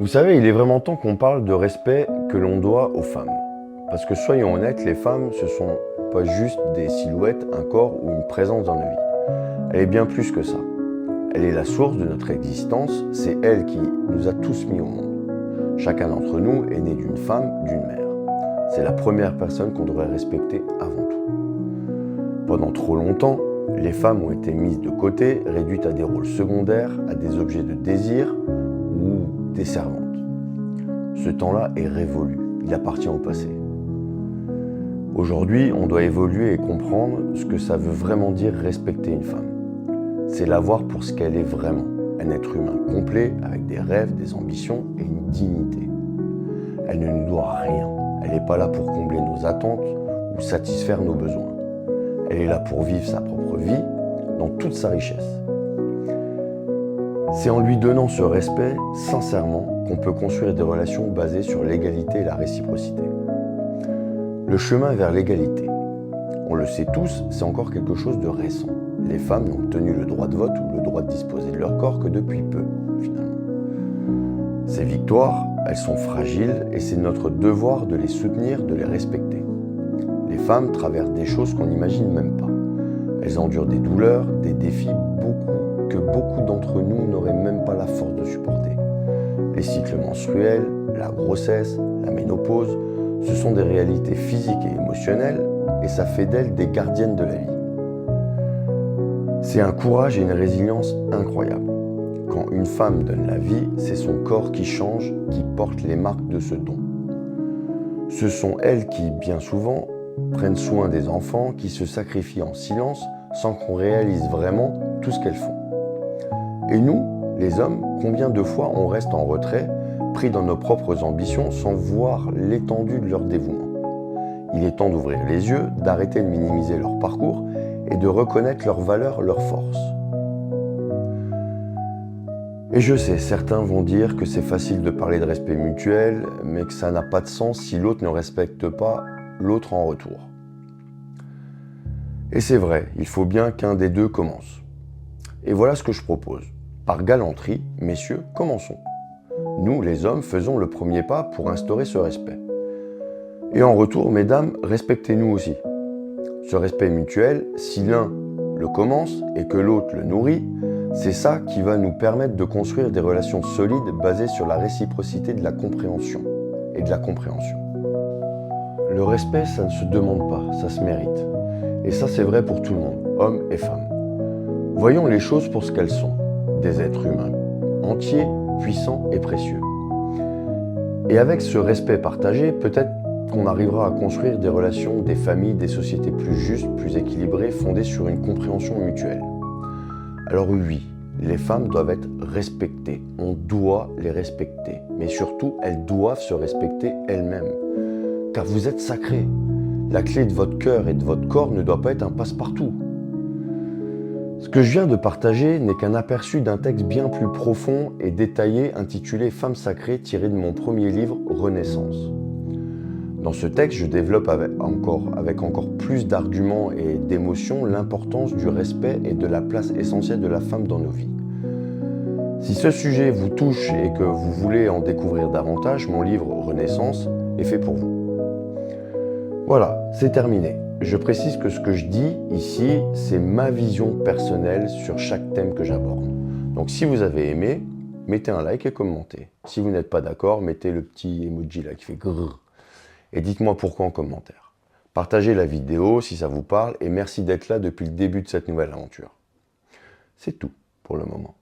Vous savez, il est vraiment temps qu'on parle de respect que l'on doit aux femmes. Parce que soyons honnêtes, les femmes, ce sont pas juste des silhouettes, un corps ou une présence dans nos vies. Elle est bien plus que ça. Elle est la source de notre existence, c'est elle qui nous a tous mis au monde. Chacun d'entre nous est né d'une femme, d'une mère. C'est la première personne qu'on devrait respecter avant tout. Pendant trop longtemps, les femmes ont été mises de côté, réduites à des rôles secondaires, à des objets de désir ou des servantes. Ce temps-là est révolu, il appartient au passé. Aujourd'hui, on doit évoluer et comprendre ce que ça veut vraiment dire respecter une femme. C'est la voir pour ce qu'elle est vraiment, un être humain complet avec des rêves, des ambitions et une dignité. Elle ne nous doit rien, elle n'est pas là pour combler nos attentes ou satisfaire nos besoins. Elle est là pour vivre sa propre vie dans toute sa richesse. C'est en lui donnant ce respect, sincèrement, qu'on peut construire des relations basées sur l'égalité et la réciprocité. Le chemin vers l'égalité. On le sait tous, c'est encore quelque chose de récent. Les femmes n'ont obtenu le droit de vote ou le droit de disposer de leur corps que depuis peu, finalement. Ces victoires, elles sont fragiles et c'est notre devoir de les soutenir, de les respecter. Les femmes traversent des choses qu'on n'imagine même pas. Elles endurent des douleurs, des défis que beaucoup d'entre nous n'auraient même pas la force de supporter. Les cycles menstruels, la grossesse, la ménopause, ce sont des réalités physiques et émotionnelles et ça fait d'elles des gardiennes de la vie. C'est un courage et une résilience incroyables. Quand une femme donne la vie, c'est son corps qui change, qui porte les marques de ce don. Ce sont elles qui, bien souvent, prennent soin des enfants, qui se sacrifient en silence sans qu'on réalise vraiment tout ce qu'elles font. Et nous, les hommes, combien de fois on reste en retrait, pris dans nos propres ambitions sans voir l'étendue de leur dévouement. Il est temps d'ouvrir les yeux, d'arrêter de minimiser leur parcours et de reconnaître leurs valeurs, leurs forces. Et je sais, certains vont dire que c'est facile de parler de respect mutuel, mais que ça n'a pas de sens si l'autre ne respecte pas l'autre en retour. Et c'est vrai, il faut bien qu'un des deux commence. Et voilà ce que je propose. Par galanterie, messieurs, commençons. Nous, les hommes, faisons le premier pas pour instaurer ce respect. Et en retour, mesdames, respectez-nous aussi. Ce respect mutuel, si l'un le commence et que l'autre le nourrit, c'est ça qui va nous permettre de construire des relations solides basées sur la réciprocité de la compréhension et de la compréhension. Le respect, ça ne se demande pas, ça se mérite. Et ça, c'est vrai pour tout le monde, hommes et femmes. Voyons les choses pour ce qu'elles sont, des êtres humains entiers, puissants et précieux. Et avec ce respect partagé, peut-être qu'on arrivera à construire des relations, des familles, des sociétés plus justes, plus équilibrées, fondées sur une compréhension mutuelle. Alors oui, les femmes doivent être respectées, on doit les respecter, mais surtout, elles doivent se respecter elles-mêmes. Car vous êtes sacrées. La clé de votre cœur et de votre corps ne doit pas être un passe-partout. Ce que je viens de partager n'est qu'un aperçu d'un texte bien plus profond et détaillé intitulé « Femmes sacrées » tiré de mon premier livre « Renaissance ». Dans ce texte, je développe avec encore plus d'arguments et d'émotions l'importance du respect et de la place essentielle de la femme dans nos vies. Si ce sujet vous touche et que vous voulez en découvrir davantage, mon livre « Renaissance » est fait pour vous. Voilà, c'est terminé. Je précise que ce que je dis ici, c'est ma vision personnelle sur chaque thème que j'aborde. Donc si vous avez aimé, mettez un like et commentez. Si vous n'êtes pas d'accord, mettez le petit emoji là qui fait grrr. Et dites-moi pourquoi en commentaire. Partagez la vidéo si ça vous parle et merci d'être là depuis le début de cette nouvelle aventure. C'est tout pour le moment.